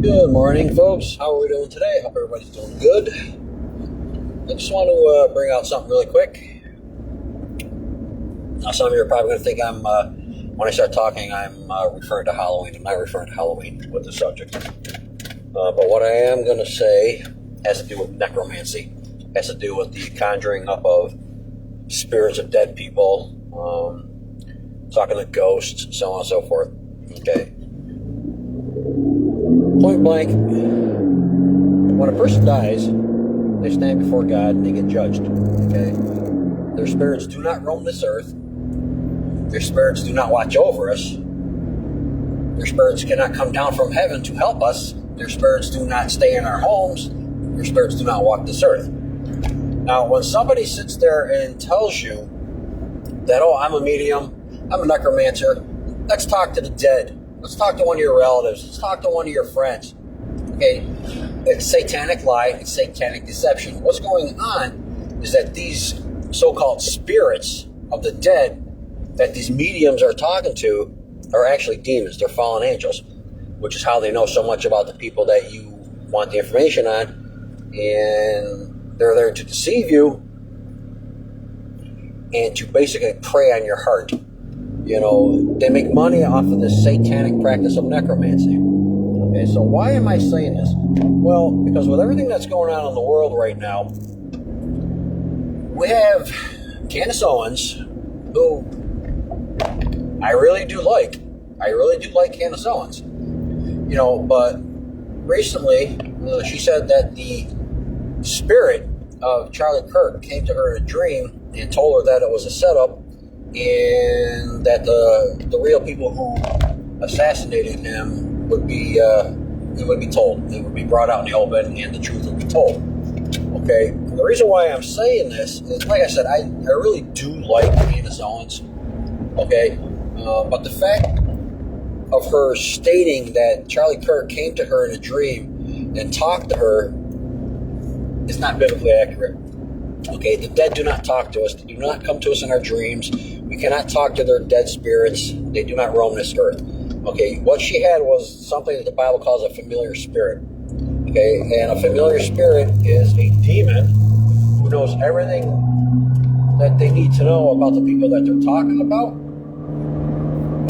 Good morning, folks. How are we doing today? Hope everybody's doing good. I just want to bring out something really quick. Now, some of you are probably going to think when I start talking, I'm referring to Halloween. I'm not referring to Halloween with the subject. But what I am going to say has to do with necromancy. Has to do with the conjuring up of spirits of dead people, talking to ghosts, so on and so forth. Okay. Point blank, when a person dies, they stand before God and they get judged. Okay? Their spirits do not roam this earth. Their spirits do not watch over us. Their spirits cannot come down from heaven to help us. Their spirits do not stay in our homes. Their spirits do not walk this earth. Now, when somebody sits there and tells you that, oh, I'm a medium, I'm a necromancer, let's talk to the dead. Let's talk to one of your relatives. Let's talk to one of your friends. Okay? It's satanic lie. It's satanic deception. What's going on is that these so-called spirits of the dead that these mediums are talking to are actually demons. They're fallen angels, which is how they know so much about the people that you want the information on. And they're there to deceive you and to basically prey on your heart. You know, they make money off of this satanic practice of necromancy. Okay, so why am I saying this? Well, because with everything that's going on in the world right now, we have Candace Owens, who I really do like. I really do like Candace Owens. You know, but recently, she said that the spirit of Charlie Kirk came to her in a dream and told her that it was a setup, and that the real people who assassinated him would be told. It would be brought out in the open, and the truth would be told. Okay, and the reason why I'm saying this is, like I said, I really do like Candace Owens. Okay, but the fact of her stating that Charlie Kirk came to her in a dream and talked to her is not biblically accurate. Okay, the dead do not talk to us. They do not come to us in our dreams. We cannot talk to their dead spirits. They do not roam this earth. Okay, what she had was something that the Bible calls a familiar spirit. Okay, and a familiar spirit is a demon who knows everything that they need to know about the people that they're talking about.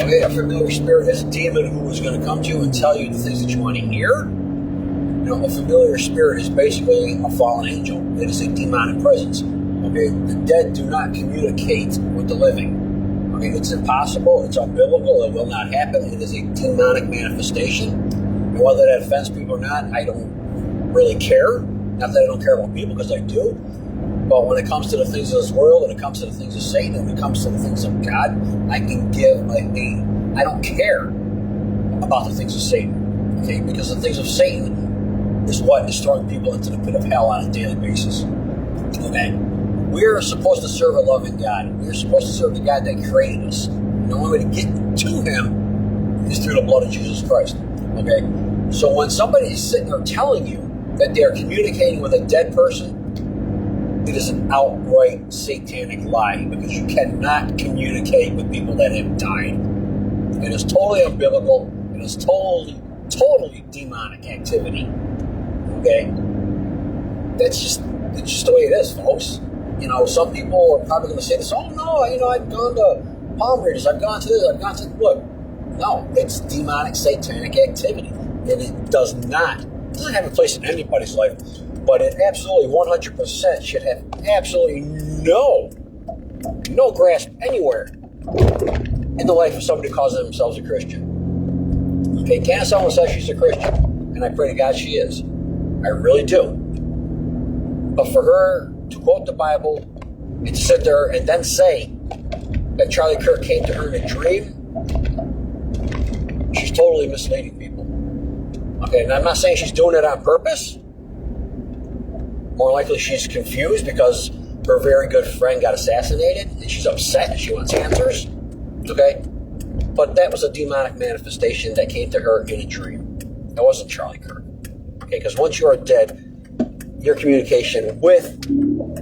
Okay, a familiar spirit is a demon who is going to come to you and tell you the things that you want to hear. You know, a familiar spirit is basically a fallen angel. It is a demonic presence. Okay, the dead do not communicate with the living. Okay, it's impossible. It's unbiblical. It will not happen. It is a demonic manifestation. And whether that offends people or not, I don't really care. Not that I don't care about people, because I do. But when it comes to the things of this world, and it comes to the things of Satan, and it comes to the things of God, I can give I don't care about the things of Satan. Okay, because the things of Satan is what is throwing people into the pit of hell on a daily basis. Okay? We're supposed to serve a loving God. We're supposed to serve the God that created us. And the only way to get to Him is through the blood of Jesus Christ. Okay? So when somebody is sitting there telling you that they are communicating with a dead person, it is an outright satanic lie, because you cannot communicate with people that have died. It is totally unbiblical. It is totally demonic activity. Okay? It's just the way it is, folks. You know, some people are probably going to say this, oh no, I've gone to palm readers, I've gone to this, I've gone to, look, no, it's demonic, satanic activity. And it doesn't have a place in anybody's life, but it absolutely 100% should have absolutely no grasp anywhere in the life of somebody who calls themselves a Christian. Okay, Candace Owens says she's a Christian, and I pray to God she is. I really do. But for her to quote the Bible and to sit there and then say that Charlie Kirk came to her in a dream, she's totally misleading people. Okay, and I'm not saying she's doing it on purpose. More likely she's confused because her very good friend got assassinated and she's upset and she wants answers. Okay? But that was a demonic manifestation that came to her in a dream. That wasn't Charlie Kirk. Okay, because once you are dead, your communication with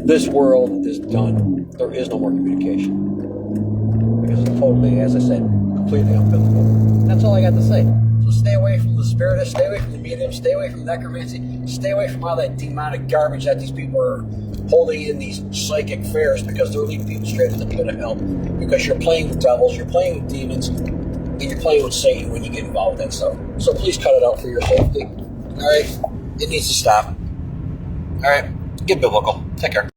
this world is done. There is no more communication. Because it's totally, as I said, completely unbiblical. That's all I got to say. So stay away from the spiritists, stay away from the mediums, stay away from necromancy, stay away from all that demonic garbage that these people are holding in these psychic fairs, because they're leading people straight to the pit of hell. Because you're playing with devils, you're playing with demons, and you're playing with Satan when you get involved in that stuff. So please cut it out for your safety. All right? It needs to stop. All right? Get biblical. Take care.